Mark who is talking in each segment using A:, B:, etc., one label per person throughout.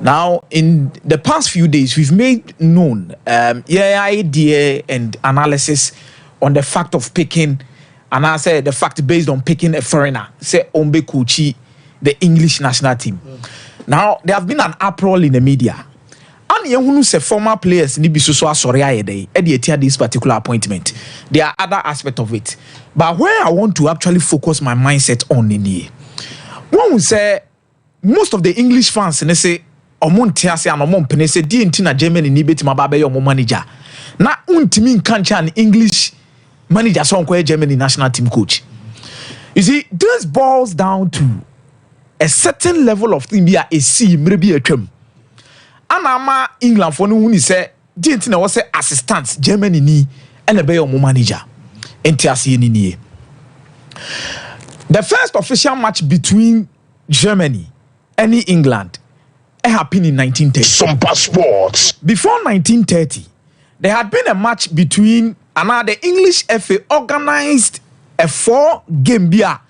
A: Now, in the past few days, we've made known idea and analysis on the fact of picking, and I say the fact based on picking a foreigner, say Ombe Kuchi, the English national team. Now, there have been an uproar in the media. And you say former players need be so sorry this particular appointment. There are other aspects of it. But where I want to actually focus my mindset on in here, one will say most of the English fans and they say Omontiase and Omonpene say Dientina Germany ni beti mababe yo manager. Na untimi can't an English manager so Germany national team coach. You see, this boils down to a certain level of thing be a C maybe a term. Anama England for no say Dientina was say assistant Germany ni and a beyo manager. Entiase ni. The first official match between Germany and England happened in 1930.
B: Some passports.
A: Before 1930, there had been a match between the English FA organized a 4-game beer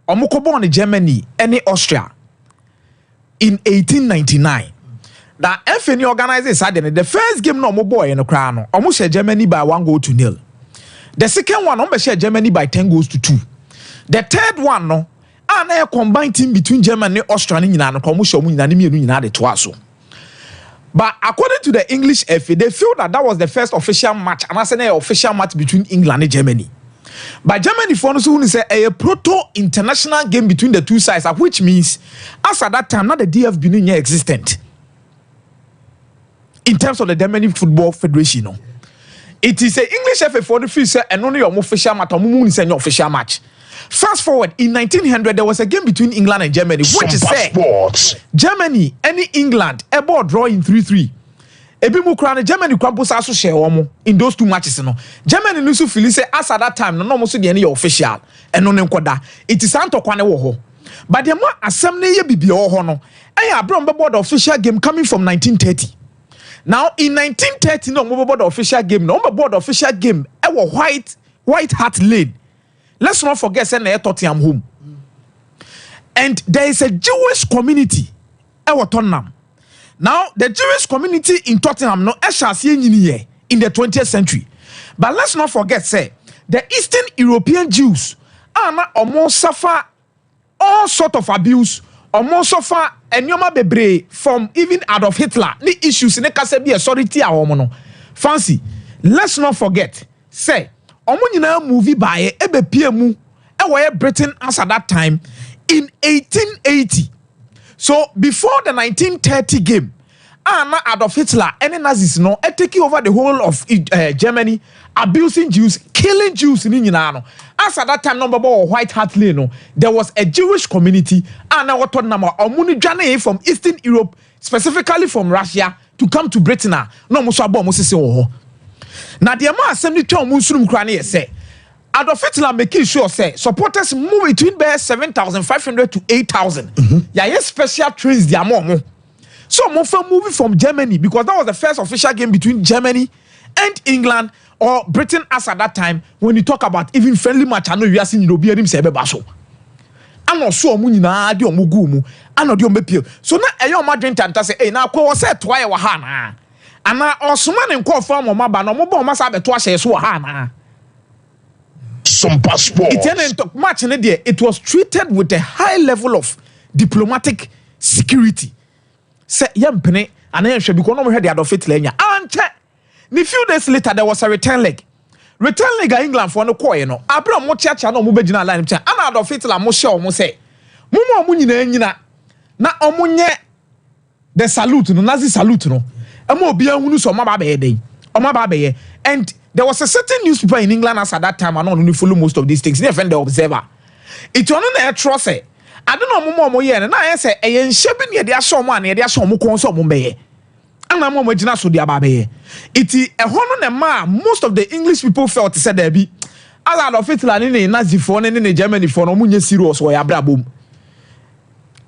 A: on Germany and Austria in 1899. The FA organized the first game no boy in the crown almost Germany by 1-0. The second one almost Germany by 10-2. The third one no and a combined team between Germany and Austria and but according to the English FA, they feel that was the first official match, and that's an official match between England and Germany. But Germany for us say a proto-international game between the two sides, which means as at that time, not the DFB being existent in terms of the Germany Football Federation. No. It is an English FA for the fee and only your official match, or official match. Fast forward, in 1900, there was a game between England and Germany, which is Germany and England, a ball drawing 3-3. Germany also share in those two matches. Germany also feel say as at that time, no most the official and no it is Anto Kwane wo. But the more assembly ye bibi no. The official game coming from 1930. Now in 1930, no board official game, no board official game, White Hart Lane. Let's not forget send Tottenham home. And there is a Jewish community at Tottenham. Now, the Jewish community in Tottenham no in the 20th century. But let's not forget, say, the Eastern European Jews are almost suffer all sort of abuse, almost suffer bebre from even Adolf Hitler. The issues in the Kasebi authority are fancy. Let's not forget, say, movie by PMU Britain as at that time in 1880. So before the 1930 game, Adolf Hitler and the Nazis taking over the whole of Germany, abusing Jews, killing Jews in Inano. As at that time, number White Hart Lane, there was a Jewish community and our number of from Eastern Europe, specifically from Russia, to come to Britain. No Musabo. Now the amount assembly to Muslim Krani say Adolf Hitler making sure say supporters move between 7,500 to 8,000. Yes, special trains the amount. So moving from Germany because that was the first official game between Germany and England or Britain as at that time. When you talk about even friendly match, I know you are seeing European baso. I'm not sure munina di omugumu. I'm not doing peel. So now a Madrid and say, hey, now ko say twice wahana. And now Osman and call from Maba no mo must have a twice so hana.
B: Some passport.
A: Match in it was treated with a high level of diplomatic security. Say yampene and then should be going over the Adolf Hitler. And a few days later there was a return leg. Return leg England for no coin. Abra mo church no mo begina line. And Adolf Hitler mo show mo say. Mumo mo nyina na omunye the salute no Nazi salute no. And there was a certain newspaper in England as at that time, and only follow most of these things. They offend the Observer. It's on a trust. I don't know more and I say, I ain't shaping ye, there are some money, there are some console mumbe. And I'm more so the ababe. It's a honor and ma. Most of the English people felt said there be as out of Hitler in Nazi phone and in Germany for no munye serious or yabra boom.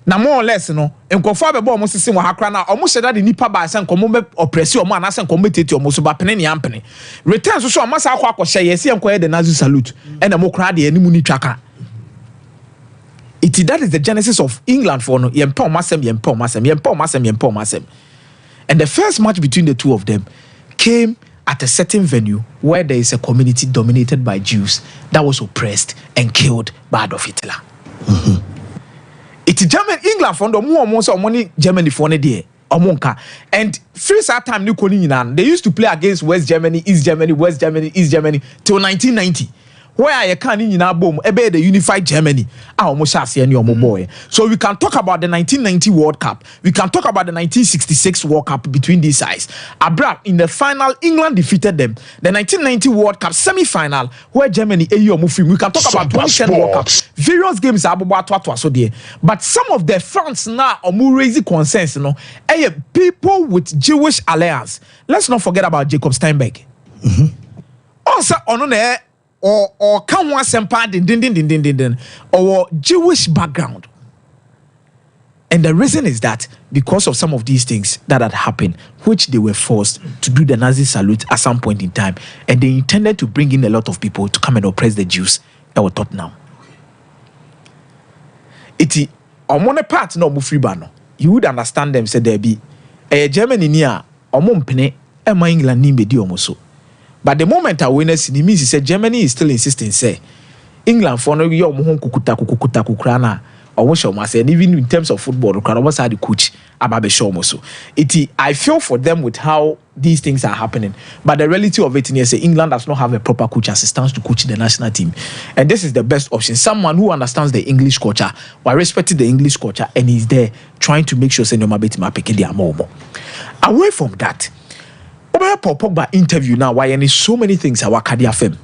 A: Na more or less no enkofa be bo mo sisi mo hakra na omo sheda de nipa ba sen komo be oppress o mo na sen committee o mo so ba pene ne ampene return so o masa akwa akwa hye yesi enkoye de nazi salute e na mo kra de animu ni twaka That is the genesis of England for no yempa masem. And the first match between the two of them came at a certain venue where there is a community dominated by Jews that was oppressed and killed by Adolf Hitler. It's England for the more money Germany for the day. And first time they used to play against West Germany, East Germany, West Germany, East Germany till 1990. Where you can in boom, the unified Germany. So we can talk about the 1990 World Cup. We can talk about the 1966 World Cup between these sides. Abra in the final, England defeated them. The 1990 World Cup semi-final, where Germany we can talk about 2010 World Cup. Various games are but some of the fans now are more raising concerns. People with Jewish alliance. Let's not forget about Jacob Steinberg. Also on there. Or come one sempa din or Jewish background. And the reason is that because of some of these things that had happened, which they were forced to do the Nazi salute at some point in time, and they intended to bring in a lot of people to come and oppress the Jews that were Tottenham. Iti on part no mufribano. You would understand them say there be a Germany near omompene ema England ni bedi omoso. But the moment I witness it means he said Germany is still insisting say England for no year kukuta kukrana or what say, and even in terms of football, was the coach Ababe Shomoso. I feel for them with how these things are happening. But the reality of it is England does not have a proper coach assistant to coach the national team. And this is the best option. Someone who understands the English culture while respecting the English culture and is there trying to make sure say no mabeti pick their more. Away from that. Pogba interview now why any so many things are Wakadia fem.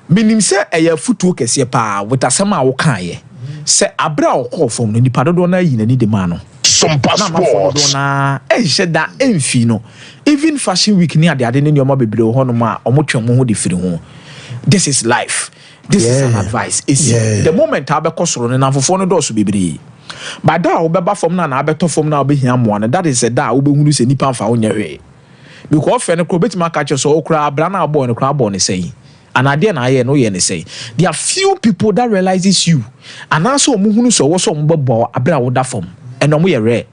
A: Meaning say a footwork is pa with a sama okaye. Say abra or call from the padona in any demand.
B: Some passports.
A: Said that enfino. Even fashion week near the Aden your mobile below honoma or much more different. This is life. This is an advice. It's the moment I be cosron and for phone doors to be brave. But that will be from now, I better from now be him one. That is a da will be who is any pan for on your way. Because when a crobet market so okra brana boy and a crab on say, and I didn't I no yen say. There are few people that realizes you, and also muhunu so was some bobo abra woda form, and we are rare.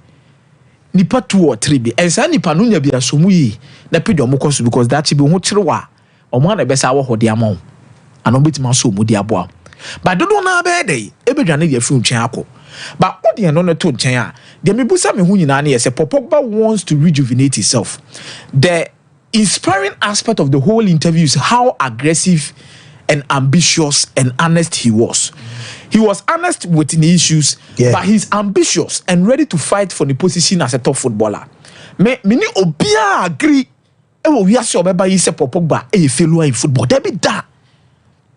A: Nipa 2 or 3 be, and sa nipa nunya be a sumuyi, na pedo mukos because that be muchrewa, or one a best hour for the amount, and on bit maso mudiaboa. But don't know a day, every journey your film chako. But what the another told Chaya, the Mibusa Mihunani as a Pogba wants to rejuvenate himself. The inspiring aspect of the whole interview is how aggressive and ambitious and honest he was. He was honest with the issues, but he's ambitious and ready to fight for the position as a top footballer. Me obia agree. We are sure Baba is a Pogba a failure in football. There be that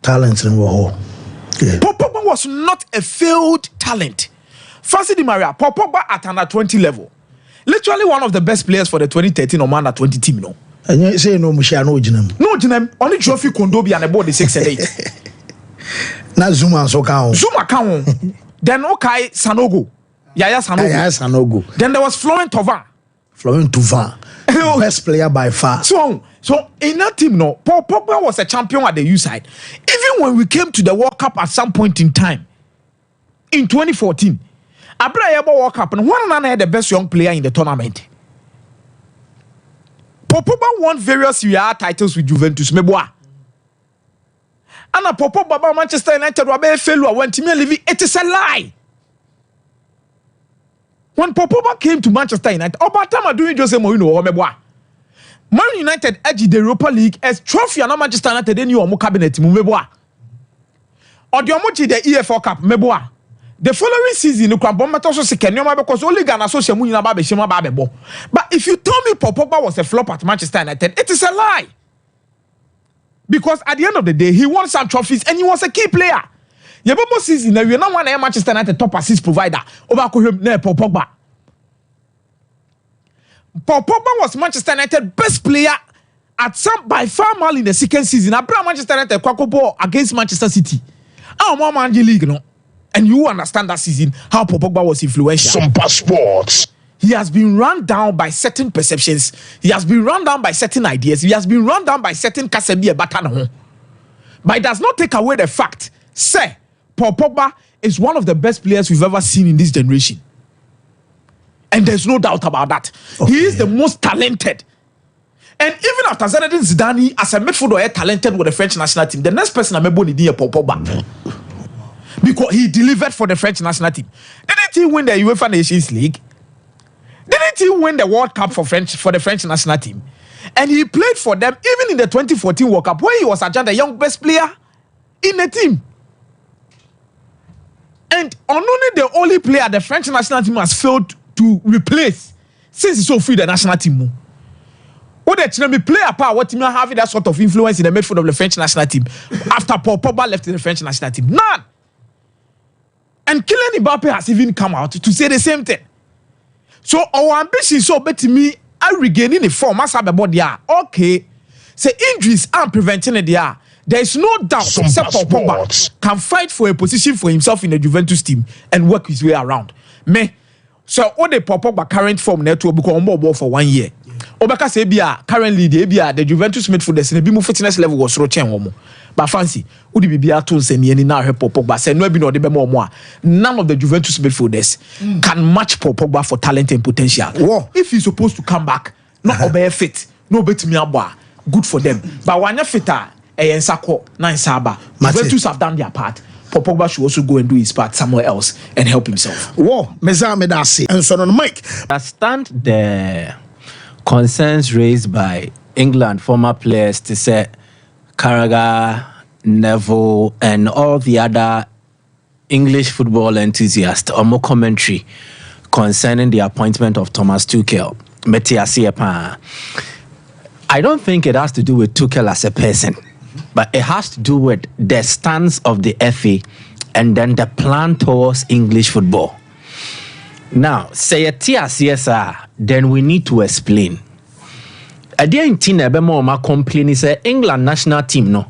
C: talent in the
A: Pogba was not a failed talent. Fancy Di Maria, Pogba at under 20 level. Literally one of the best players for the 2013 or under 20 team, no.
C: And you say no Musha no Jinem.
A: No Jinem, only trophy Kondobi and about the 6 and 8.
C: Now Zuma so count.
A: Zuma count. Then okay, Sanogo. Yaya Sanogo. Then there was Florent Thauvin.
C: Best player by far.
A: So in that team, no, Pogba was a champion at the U side. Even when we came to the World Cup at some point in time, in 2014, Abra World Cup, and one another had the best young player in the tournament. Pogba won various Serie A titles with Juventus. Meboa. And Pogba Manchester United were failure when Timmy Levy. It is a lie. When Pogba came to Manchester United, about time doing Jose Mourinho or Meboa. Man United edged the Europa League as trophy and Manchester United then you are more cabinet Meboa. Or the Omochi the EFL Cup Meboa. The following season, you can bomb also second because only Ghana so Shemu Babe Shema Babebo. But if you tell me Pogba was a flop at Manchester United, it is a lie. Because at the end of the day, he won some trophies and he was a key player. Yebobo season, we are not one Manchester United top assist provider. Over Pogba. Pogba was Manchester United best player at some by far more in the second season. Abraham Manchester United Kwakobo against Manchester City. More Manji League, no. And you understand that season how Pogba was influential.
B: Some passports.
A: He has been run down by certain perceptions. He has been run down by certain ideas. He has been run down by certain Kasebi Batano. But it does not take away the fact, say, Pogba is one of the best players we've ever seen in this generation. And there's no doubt about that. Okay. He is the most talented. And even after Zinedine Zidane, as a midfielder, talented with the French national team, the next person I'm able to do is Pogba. Because he delivered for the French national team. Didn't he win the UEFA Nations League? Didn't he win the World Cup for the French national team? And he played for them even in the 2014 World Cup, where he was adjudged the young best player in the team. And only the only player the French national team has failed to replace since he's so free the national team. What the player part what team having that sort of influence in the midfield of the French national team after Pogba left the French national team? None. And Kylian Mbappe has even come out to say the same thing. So our ambition so better me I regaining the form as about there. Okay. Say injuries and preventing it there. There is no doubt except Pogba can fight for a position for himself in the Juventus team and work his way around. So all the Pogba current form net will become more for 1 year. Obaka say currently the Juventus midfielders in the BMO fitness level was roaching. But fancy, would be to say any now Pogba say no be no de more. None of the Juventus midfielders can match Pogba for talent and potential. Whoa. If he's supposed to come back, not obey fit, no bet me abwa, good for them. But when you fitter, Juventus have done their part. Pogba should also go and do his part somewhere else and help himself.
C: Whoa, Medasi. And so on Mike.
D: I stand the concerns raised by England former players to say Carragher, Neville, and all the other English football enthusiasts or more commentary concerning the appointment of Thomas Tuchel. I don't think it has to do with Tuchel as a person, but it has to do with the stance of the FA and then the plan towards English football. Now, say a TSSR, then we need to explain. I didn't think ma complain say England national team no.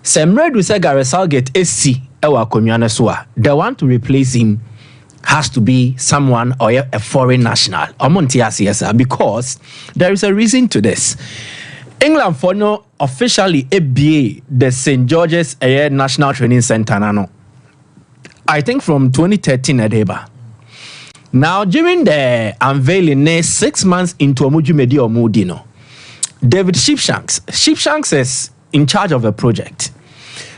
D: Say Madrid say Gareth Southgate SC ewa konwane so a. The one to replace him has to be someone or a foreign national. Because there is a reason to this. England for no officially ABA the St. George's National Training Center no. I think from 2013 Adeba. Now during the unveiling 6 months into Omuju Medi Omudino, David Sheepshanks is in charge of a project.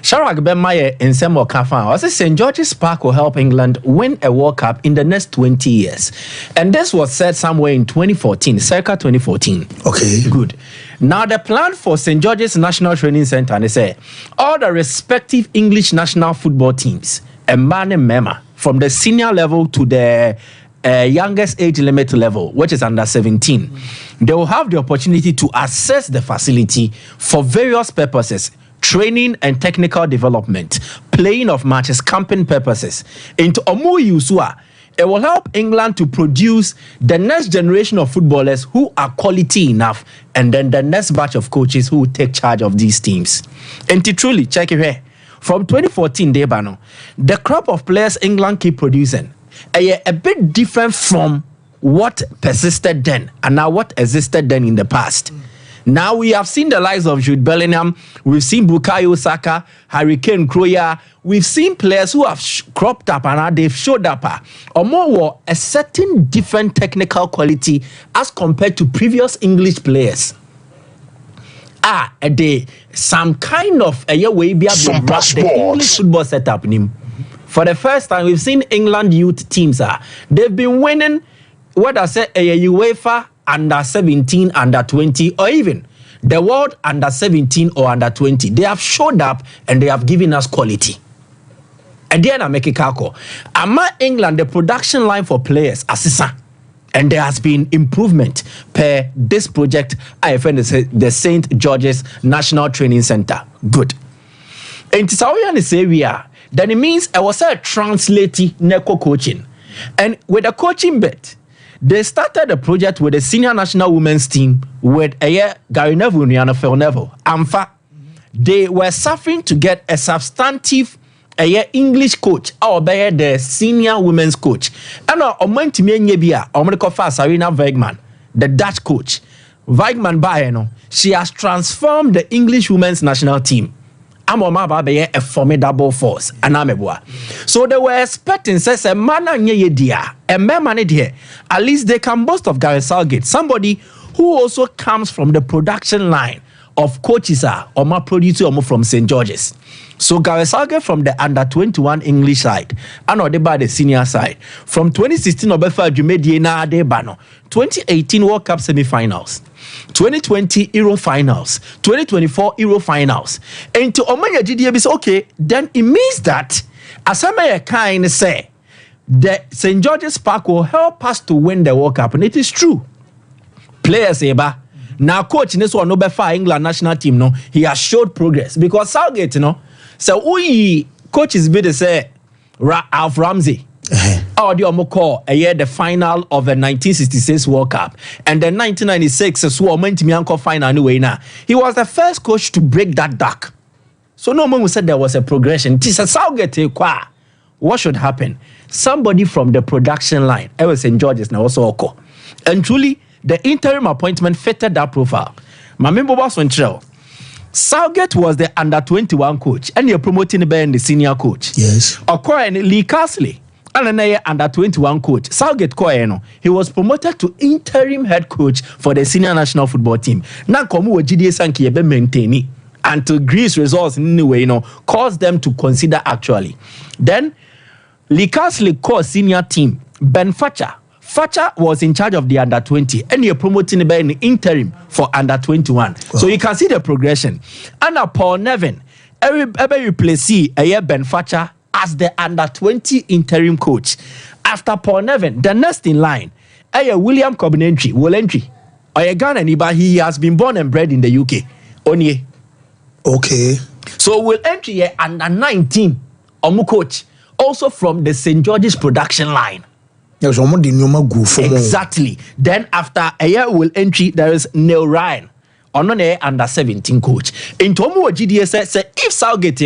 D: Sharak Bemaye in Semo Kafan, I said St. George's Park will help England win a World Cup in the next 20 years. And this was said somewhere in 2014, circa 2014.
C: Okay.
D: Good. Now the plan for St. George's National Training Center, they say, all the respective English national football teams, a man and mema, from the senior level to the youngest age limit level, which is under 17, they will have the opportunity to access the facility for various purposes. Training and technical development, playing of matches, camping purposes. Into Omu Yusua, it will help England to produce the next generation of footballers who are quality enough, and then the next batch of coaches who will take charge of these teams. And to truly check it here, from 2014, Debano, the crop of players England keep producing a bit different from what persisted then and now what existed then in the past. Now we have seen the likes of Jude Bellingham, we've seen Bukayo Saka, Harry Kane, Kroya. We've seen players who have cropped up and now they've showed up or more a certain different technical quality as compared to previous English players. Some kind of a way be the English football setup. For the first time, we've seen England youth teams. They've been winning what I say a UEFA under 17, under 20, or even the world under 17 or under 20. They have showed up and they have given us quality. And then I make a calco. Ama England, the production line for players, assisa. And there has been improvement per this project. I find the St. George's National Training Center. Good. And it's how we say we are. Then it means I was a translating neko coaching. And with a coaching bit, they started the project with the senior national women's team with Gary Neville and Phil Neville. AMFA. They were suffering to get a substantive English coach or the senior women's coach. And Sarina Weigman, the Dutch coach. Weigman she has transformed the English women's national team. Amoma be a formidable force. Anamebua. So they were expecting says a man a man here. At least they can boast of Gareth Southgate, somebody who also comes from the production line of coaches or my producer from St. George's. So Gareth Southgate from the under 21 English side, and or by the senior side. From 2016 Obefa Jumediena de Bano, 2018 World Cup semi-finals, 2020 Euro finals, 2024 Euro finals. And to Omanya GDB say, okay, then it means that as I kind say, the St. George's Park will help us to win the World Cup, and it is true. Players eba. Now coach in this one no for England national team no, he has showed progress because Southgate so we coaches be the say Alf Ramsey or the omoko a year the final of the 1966 World Cup and then 1996 so went to me final anyway now. He was the first coach to break that duck. So no one said there was a progression. This is Southgate what should happen? Somebody from the production line, I was St. George's now also Oko. And truly the interim appointment fitted that profile. Mamimbo was on trail. Southgate was the under 21 coach, and you're promoting the senior coach.
C: Yes.
D: Okoye and Lee Carsley, and another under 21 coach. Southgate Koyeno, he was promoted to interim head coach for the senior national football team. Now, Komu GDA Sanki ebe maintain until Greece results anyway, caused them to consider actually. Then Lee Carsley called senior team Ben Thatcher. Thatcher was in charge of the under 20 and you're promoting in the interim for under 21. Oh. So you can see the progression. And Paul Nevin, every replace Ben Thatcher as the under 20 interim coach. After Paul Nevin, the next in line, William Cobinentry, he has been born and bred in the UK. Onye.
C: Okay.
D: So Will Entry under 19, Omu coach, also from the St. George's production line. Exactly. Then after a year will entry, there is Neil Ryan, under 17 coach. In Tomu GDS said if Southgate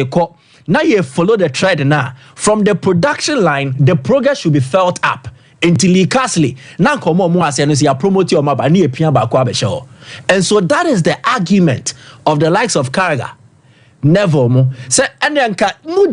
D: now you follow the trend now from the production line, the progress should be felt up until Lee Carsley. Now come on, promote your map and and so that is the argument of the likes of Carragher. Never more. Say and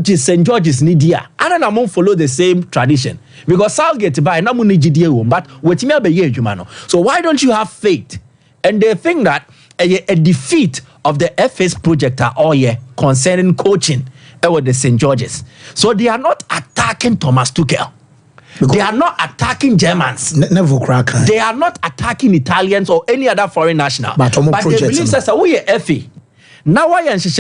D: St. George's Nidia. I don't know follow the same tradition. Because Southgate by na muni GDA but wetimi abeye adwuma. So why don't you have faith? And they think that a defeat of the FA's project are all year concerning coaching with the St. George's. So they are not attacking Thomas Tuchel. They are not attacking Germans.
C: Never crack.
D: They are not attacking Italians or any other foreign national. But they believe that we are FA. Now why and she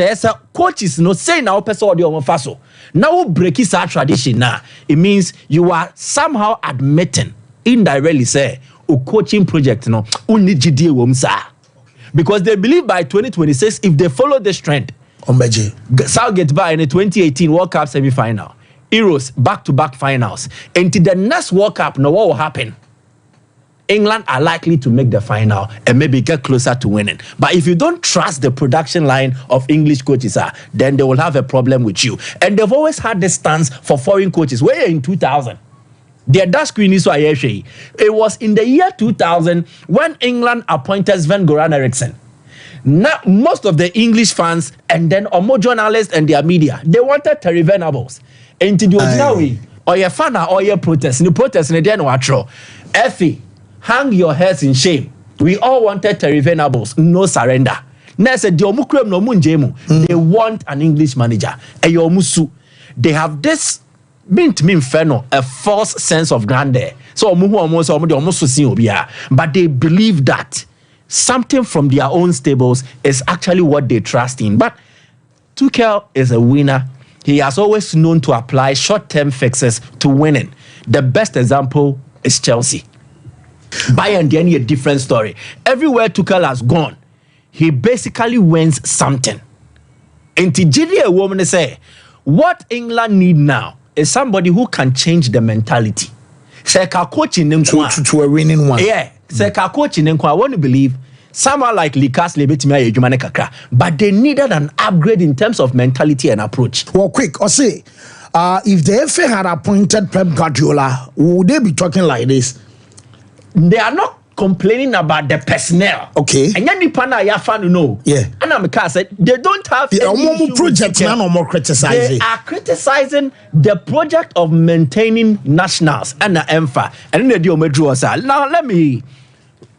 D: coaches no say now person or the faso. Now break his tradition now. It means you are somehow admitting indirectly say a coaching project no only GDA womsa. Because they believe by 2026 if they follow this trend, Southgate by in the 2018 World Cup semi-final, Euros back-to-back finals. Until the next World Cup, now what will happen? England are likely to make the final and maybe get closer to winning. But if you don't trust the production line of English coaches, then they will have a problem with you. And they've always had this stance for foreign coaches. Where in 2000, their Dutch queen is it was in the year 2000 when England appointed Sven-Göran Eriksson. Now, most of the English fans and then more journalists and their media, they wanted Terry Venables. And to do it now, or your fan or your protest, the protest in the end, Effie. Hang your heads in shame. We all wanted Terry Venables, no surrender. They want an English manager. They have this a false sense of grandeur. So but they believe that something from their own stables is actually what they trust in. But Tuchel is a winner. He has always known to apply short-term fixes to winning. The best example is Chelsea. Bayern then a different story. Everywhere Tuchel has gone, he basically wins something. And to a woman say, what England need now is somebody who can change the mentality. Say coaching
C: to a winning one.
D: Yeah. Say coaching I want to believe someone like Likas Lebetimi Ejumane Kakra, but they needed an upgrade in terms of mentality and approach.
C: Well, quick, or say, if the FA had appointed Pep Guardiola, would they be talking like this?
D: They are not complaining about the personnel.
C: Okay.
D: And then the panel ya fan no.
C: Yeah.
D: And I'm said they don't have any issue
C: project
D: with
C: no more criticizing.
D: They are criticizing the project of maintaining nationals and the EMFA. And then they do now let me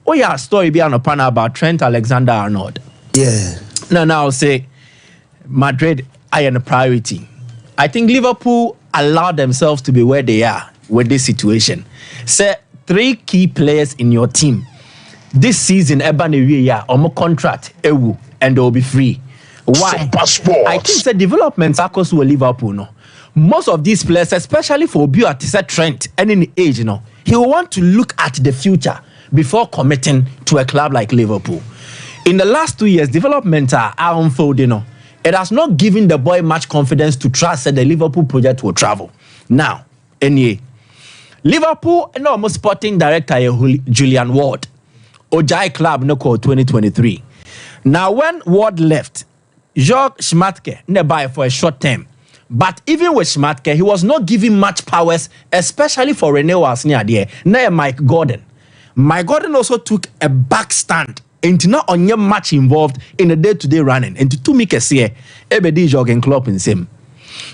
D: a story be on a panel about Trent Alexander-Arnold.
C: Yeah.
D: Now I'll say Madrid are a priority. I think Liverpool allowed themselves to be where they are with this situation. Say 3 key players in your team this season, omo contract ewu and they'll be free. Why? I think the development across Liverpool no. Most of these players, especially for Obi Trent, and in the age, he will want to look at the future before committing to a club like Liverpool. In the last 2 years, development are unfolding. It has not given the boy much confidence to trust that the Liverpool project will travel. Now, anyway, Liverpool, almost sporting director Julian Ward, Ojai Club no call 2023. Now, when Ward left, Jörg Schmatke nearby for a short term. But even with Schmatke, he was not giving much powers, especially for Rene was near there. Near Mike Gordon. Mike Gordon also took a back stand and not on your much involved in the day-to-day running. And to make a say, Ebedi Jürgen Klopp in same.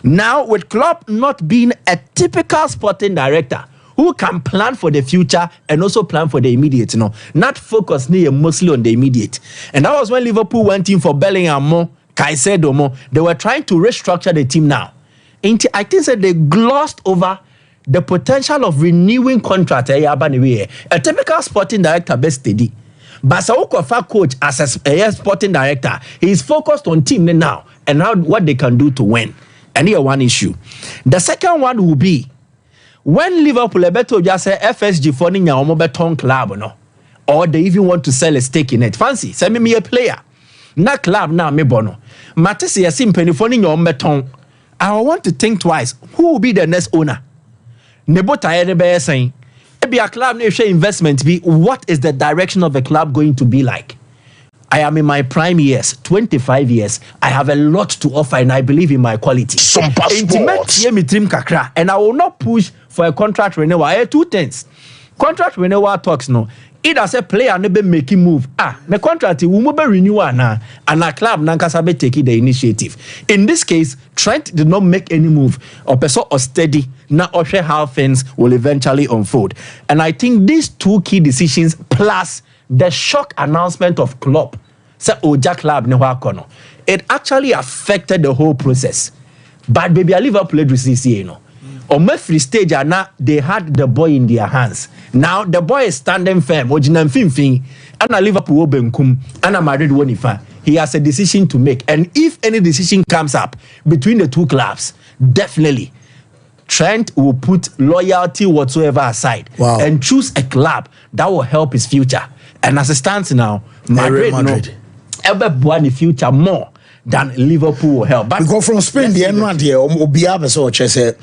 D: Now, with Klopp not being a typical sporting director who can plan for the future and also plan for the immediate, not focus mostly on the immediate. And that was when Liverpool went in for Bellingham, Caicedo. They were trying to restructure the team now. And I think that they glossed over the potential of renewing contract. A typical sporting director best steady. But Saokofa coach as a sporting director, he is focused on team now and what they can do to win. And here one issue. The second one will be when Liverpool beto just say FSG for ninya omo beton club no, or they even want to sell a stake in it. Fancy, send me a player. Na club na me bono. Matisi yasim penny for ninya omo beton. I want to think twice. Who will be the next owner? Nebo tired be saying, maybe a club ne share investment be. What is the direction of the club going to be like? I am in my prime years, 25 years. I have a lot to offer and I believe in my quality.
B: Some passports.
D: And I will not push for a contract renewal. I have 2 things. Contract renewal talks no. Either say player never make move. My contract will be renewal now. And a club nankasabe take the initiative. In this case, Trent did not make any move. Or person or steady. Now share how things will eventually unfold. And I think these 2 key decisions plus the shock announcement of Klopp, say Oja Club ne wakono, it actually affected the whole process. But baby, Liverpool played with CCA, on my free stage, now they had the boy in their hands. Now the boy is standing firm. Ojinam fin, and a Liverpool benkum, and a Madrid wonifa. He has a decision to make, and if any decision comes up between the 2 clubs, definitely Trent will put loyalty whatsoever aside and choose a club that will help his future. And as it stands now, Madrid. Ever in the future more than Liverpool will help. But
C: because from Spain, the end here, Obiabe so say,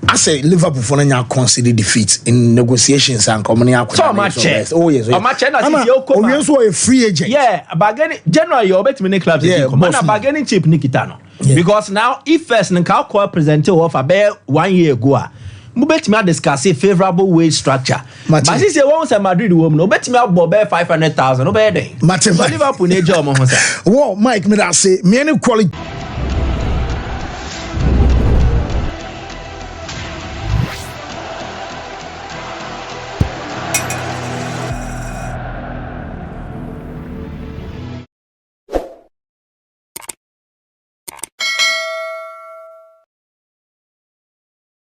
C: I say Liverpool for now consider defeat in negotiations and coming out.
D: So much.
C: Oh yes. We also a free agent.
D: Yeah, bargaining generally you bet many clubs. Yeah, bargaining chip Nikitano. Yeah. Because now if first Nkao present offer bear 1 year ago. Mubet me discuss a favorable wage structure. But since you want a Madrid woman, no bet me about 500,000. No better.
C: Liverpool, Mike, me that say, many quality.